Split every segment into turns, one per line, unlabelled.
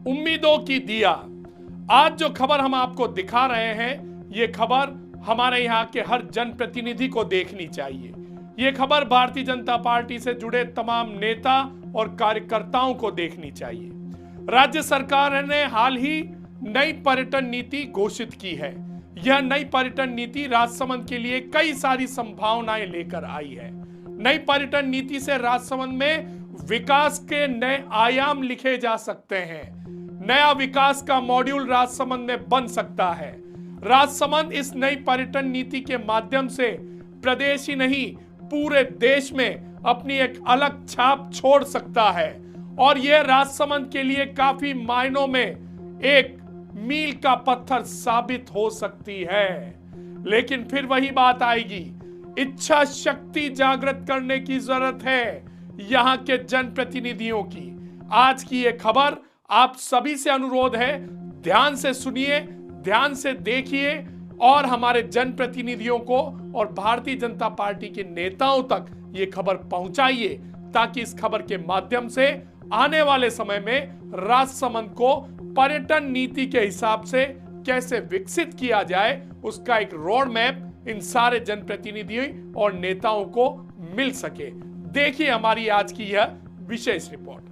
उम्मीदों की दिया। आज जो खबर हम आपको दिखा रहे हैं, ये खबर हमारे यहाँ के हर जनप्रतिनिधि को देखनी चाहिए। ये खबर भारतीय जनता पार्टी से जुड़े तमाम नेता और कार्यकर्ताओं को देखनी चाहिए। राज्य सरकार ने हाल ही नई पर्यटन नीति घोषित की है। यह नई पर्यटन नीति राजसमंद के लिए कई सारी संभावनाएं लेकर आई है। नई पर्यटन नीति से राजसमंद में विकास के नए आयाम लिखे जा सकते हैं। नया विकास का मॉड्यूल राजसमंद में बन सकता है। राजसमंद इस नई पर्यटन नीति के माध्यम से प्रदेश ही नहीं, पूरे देश में अपनी एक अलग छाप छोड़ सकता है और यह राजसमंद के लिए काफी मायनों में एक मील का पत्थर साबित हो सकती है। लेकिन फिर वही बात आएगी, इच्छा शक्ति जागृत करने की जरूरत है यहां के जनप्रतिनिधियों की। आज की यह खबर आप सभी से अनुरोध है, ध्यान से सुनिए, ध्यान से देखिए और हमारे जनप्रतिनिधियों को और भारतीय जनता पार्टी के नेताओं तक ये खबर पहुंचाइए, ताकि इस खबर के माध्यम से आने वाले समय में राजसमंद को पर्यटन नीति के हिसाब से कैसे विकसित किया जाए, उसका एक रोड मैप इन सारे जनप्रतिनिधियों और नेताओं को मिल सके। देखिए हमारी आज की यह विशेष रिपोर्ट।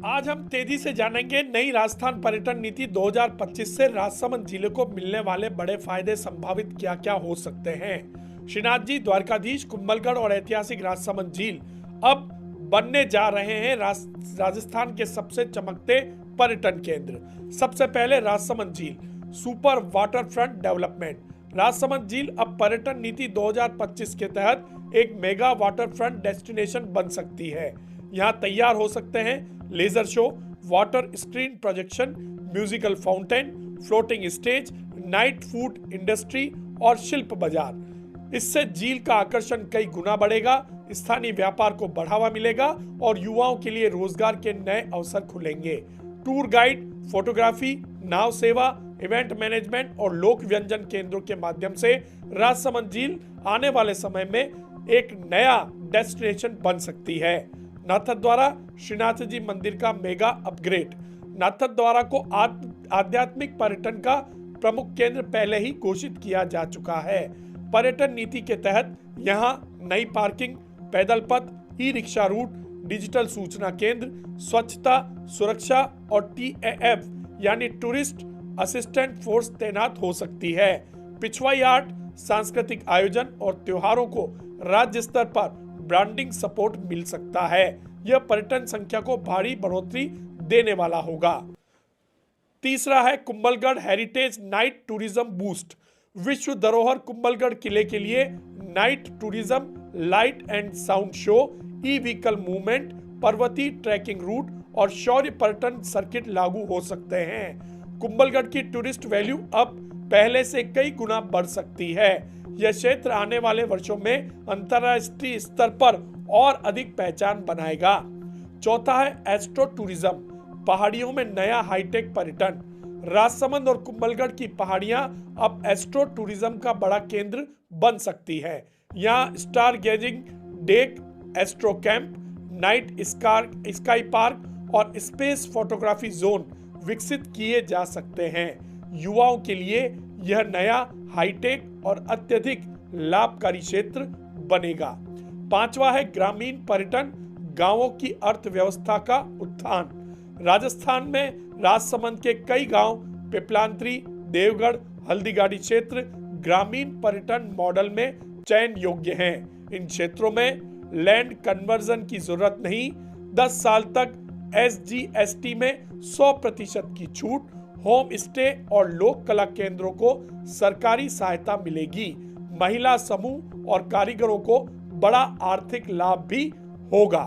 आज हम तेजी से जानेंगे नई राजस्थान पर्यटन नीति 2025 से राजसमंद जिले को मिलने वाले बड़े फायदे संभावित क्या क्या हो सकते हैं। श्रीनाथ जी, द्वारकाधीश, कुंभलगढ़ और ऐतिहासिक राजसमंद झील अब बनने जा रहे हैं राजस्थान के सबसे चमकते पर्यटन केंद्र। सबसे पहले राजसमंद झील super water front development. Rajsamand झील अब पर्यटन नीति 2025 के तहत एक मेगा वाटर फ्रंट डेस्टिनेशन बन सकती है। यहाँ तैयार हो सकते हैं laser show, water screen projection, musical fountain, floating stage, night food industry और शिल्प बाजार। इससे झील का आकर्षण कई गुना बढ़ेगा, स्थानीय व्यापार को बढ़ावा मिलेगा और युवाओं के लिए रोजगार के नए अवसर खुलेंगे। टूर गाइड, फोटोग्राफी, नाव सेवा, इवेंट मैनेजमेंट और लोक व्यंजन केंद्रों के माध्यम से राजसमंद झील आने वाले समय में एक नया डेस्टिनेशन बन सकती है। नाथद्वारा श्रीनाथ जी मंदिर का मेगा अपग्रेड। नाथद्वारा को आध्यात्मिक पर्यटन का प्रमुख केंद्र पहले ही घोषित किया जा चुका है। पर्यटन नीति के तहत यहाँ नई पार्किंग, पैदल पथ, ई रिक्शा रूट, डिजिटल सूचना केंद्र, स्वच्छता, सुरक्षा और TAF यानी टूरिस्ट असिस्टेंट फोर्स तैनात हो सकती है। पिछवाई आर्ट, सांस्कृतिक आयोजन और त्योहारों को राज्य स्तर पर ब्रांडिंग सपोर्ट मिल सकता है। यह पर्यटन संख्या को भारी बढ़ोतरी देने वाला होगा। तीसरा है Kumbhalgarh heritage night tourism boost. विश्व धरोहर कुंभलगढ़ किले के लिए night tourism, light and sound show, e vehicle movement, पर्वतीय ट्रैकिंग रूट और शौर्य पर्यटन सर्किट लागू हो सकते हैं। कुंभलगढ़ की टूरिस्ट वैल्यू अब पहले से कई गुना बढ़ सकती है। यह क्षेत्र आने वाले वर्षों में अंतर्राष्ट्रीय स्तर पर और अधिक पहचान बनाएगा। चौथा है एस्ट्रो टूरिज्म, पहाड़ियों में नया हाईटेक पर्यटन। राजसमंद और कुंभलगढ़ की पहाड़ियां अब एस्ट्रो टूरिज्म का बड़ा केंद्र बन सकती है। यहाँ star gazing deck, astro camp, night sky park और स्पेस फोटोग्राफी जोन विकसित किए जा सकते हैं। युवाओं के लिए यह नया हाईटेक और अत्यधिक लाभकारी क्षेत्र बनेगा। पांचवा है ग्रामीण पर्यटन, गांवों की अर्थव्यवस्था का उत्थान। राजस्थान में राजसमंद के कई गांव पिपलांतरी, देवगढ़, हल्दीघाटी क्षेत्र ग्रामीण पर्यटन मॉडल में चयन योग्य हैं। इन क्षेत्रों में लैंड कन्वर्जन की जरूरत नहीं। 10 साल तक SGST में 100% की छूट, होम स्टे और लोक कला केंद्रों को सरकारी सहायता मिलेगी। महिला समूह और कारीगरों को बड़ा आर्थिक लाभ भी होगा।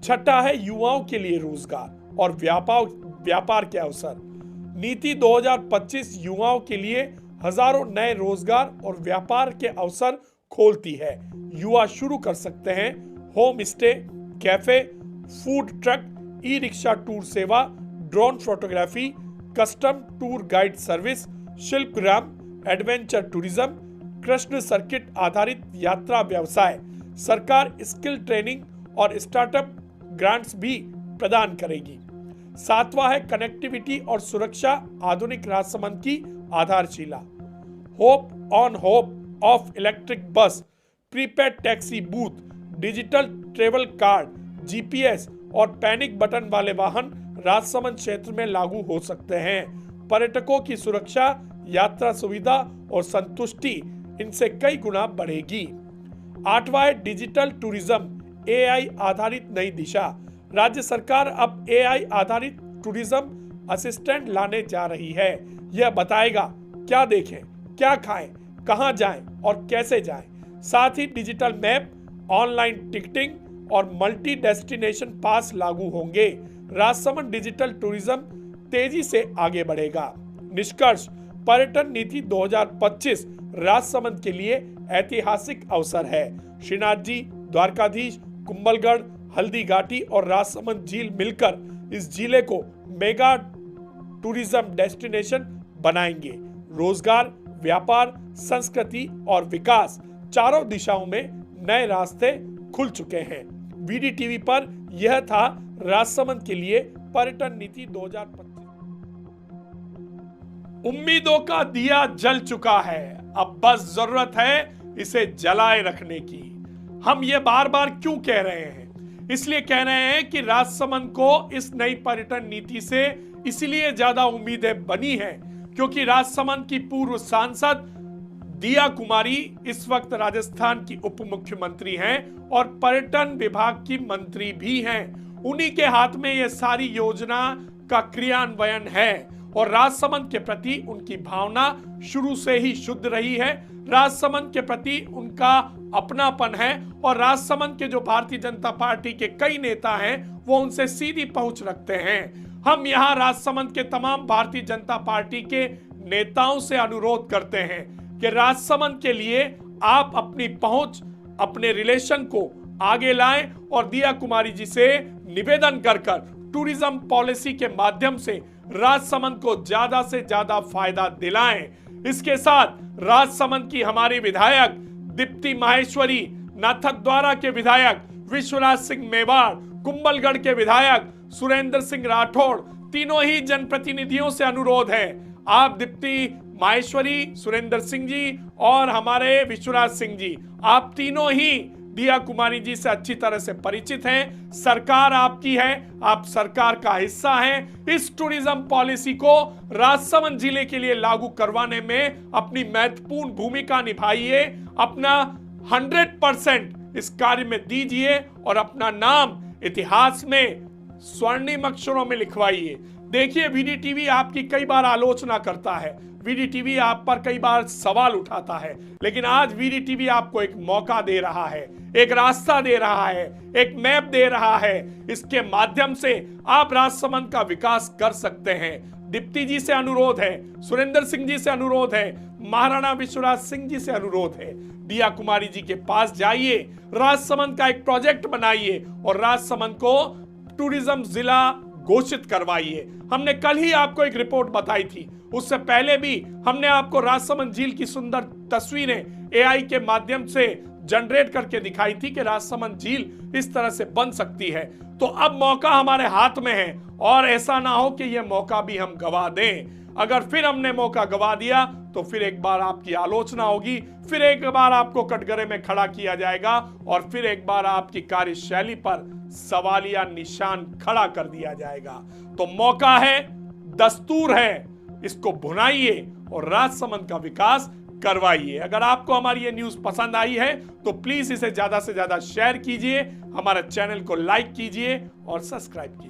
छठा है युवाओं के लिए रोजगार और व्यापार के अवसर। नीति 2025 युवाओं के लिए हजारों नए रोजगार और व्यापार के अवसर खोलती है। युवा शुरू कर सकते हैं home stay, cafe, food truck, e rickshaw tour सेवा, drone photography, custom tour guide service, Shilpgram, adventure tourism, Krishna circuit आधारित यात्रा व्यवसाय। सरकार स्किल ट्रेनिंग और स्टार्टअप ग्रांट्स भी प्रदान करेगी। सातवां है कनेक्टिविटी और सुरक्षा, आधुनिक राजसमंद की आधारशिला। Hope on hope of electric bus, prepaid taxi booth, digital travel card, GPS और पैनिक बटन वाले वाहन राजसमंद क्षेत्र में लागू हो सकते हैं। पर्यटकों की सुरक्षा, यात्रा सुविधा और संतुष्टि इनसे कई गुना बढ़ेगी। आठवां है डिजिटल टूरिज्म, एआई आधारित नई दिशा। राज्य सरकार अब एआई आधारित टूरिज्म असिस्टेंट लाने जा रही है। यह बताएगा क्या देखें, क्या खाएं, कहां जाएं और कैसे जाएं। साथ ही डिजिटल मैप, ऑनलाइन टिकटिंग और मल्टी डेस्टिनेशन पास लागू होंगे। राजसमंद डिजिटल टूरिज्म तेजी से आगे बढ़ेगा। निष्कर्ष, पर्यटन नीति 2025 राजसमंद के लिए ऐतिहासिक अवसर है। श्रीनाथ जी, द्वारकाधीश, कुंभलगढ़, हल्दी घाटी और राजसमंद झील मिलकर इस जिले को मेगा टूरिज्म डेस्टिनेशन बनाएंगे। रोजगार, व्यापार, संस्कृति और विकास चारों दिशाओं में नए रास्ते खुल चुके हैं। वीडीटीवी पर यह था राजसमंद के लिए पर्यटन नीति 2025। उम्मीदों का दिया जल चुका है, अब बस जरूरत है इसे जलाए रखने की। हम ये बार बार क्यों कह रहे हैं? इसलिए कह रहे हैं कि राजसमंद को इस नई पर्यटन नीति से इसलिए ज्यादा उम्मीदें बनी हैं क्योंकि राजसमंद की पूर्व सांसद दिया कुमारी इस वक्त राजस्थान की उप मुख्यमंत्री हैं और पर्यटन विभाग की मंत्री भी हैं। उन्हीं के हाथ में यह सारी योजना का क्रियान्वयन है और राजसमंद के प्रति उनकी भावना शुरू से ही शुद्ध रही है। राजसमंद के प्रति उनका अपनापन है और राजसमंद के जो भारतीय जनता पार्टी के कई नेता हैं वो उनसे सीधी पहुंच रखते हैं। हम यहाँ राजसमंद के तमाम भारतीय जनता पार्टी के नेताओं से अनुरोध करते हैं कि राजसमंद के लिए आप अपनी पहुंच, अपने रिलेशन को आगे लाएं और दिया कुमारी जी से निवेदन कर टूरिज्म पॉलिसी के माध्यम से राजसमंद को ज्यादा से ज्यादा फायदा दिलाएं। इसके साथ राजसमंद की हमारी विधायक दीप्ति माहेश्वरी, नाथद्वारा के विधायक विश्वराज सिंह मेवाड़, कुंभलगढ़ के विधायक सुरेंद्र सिंह राठौड़, तीनों ही जनप्रतिनिधियों से अनुरोध है आप दीप्ति माहेश्वरी, सुरेंद्र सिंह जी और हमारे विश्वराज सिंह जी, आप तीनों ही दिया कुमारी जी से अच्छी तरह से परिचित हैं। सरकार आपकी है, आप सरकार का हिस्सा हैं। इस टूरिज्म पॉलिसी को राजसमंद जिले के लिए लागू करवाने में अपनी महत्वपूर्ण भूमिका निभाइए, अपना 100% इस कार्य में दीजिए और अपना नाम इतिहास में स्वर्णिम अक्षरों में लिखवाइए। देखिए, वीडीटीवी आपकी कई बार आलोचना करता है, वीडीटीवी आप पर कई बार सवाल उठाता है, लेकिन आज वीडीटीवी आपको एक मौका दे रहा है, एक रास्ता दे रहा है, एक मैप दे रहा है। इसके माध्यम से आप राजसमंद का विकास कर सकते हैं। दीप्ति जी से अनुरोध है, सुरेंद्र सिंह जी से अनुरोध है, महाराणा विश्वराज सिंह जी से अनुरोध है, दिया कुमारी जी के पास जाइए, राजसमंद का एक प्रोजेक्ट बनाइए और राजसमंद को टूरिज्म जिला घोषित करवाइए। हमने कल ही आपको एक रिपोर्ट बताई थी, उससे पहले भी हमने आपको राजसमंद झील की सुंदर तस्वीरें एआई के माध्यम से जनरेट करके दिखाई थी कि राजसमंद झील इस तरह से बन सकती है। तो अब मौका हमारे हाथ में है और ऐसा ना हो कि यह मौका भी हम गवा दें। अगर फिर हमने मौका गवा दिया तो फिर एक बार आपकी आलोचना होगी, फिर एक बार आपको कटघरे में खड़ा किया जाएगा और फिर एक बार आपकी कार्यशैली पर सवालिया निशान खड़ा कर दिया जाएगा। तो मौका है, दस्तूर है, इसको भुनाइए और राजसमंद का विकास करवाइए। अगर आपको हमारी ये न्यूज़ पसंद आई है तो प्लीज इसे ज्यादा से ज्यादा शेयर कीजिए, हमारे चैनल को लाइक कीजिए और सब्सक्राइब कीजिए।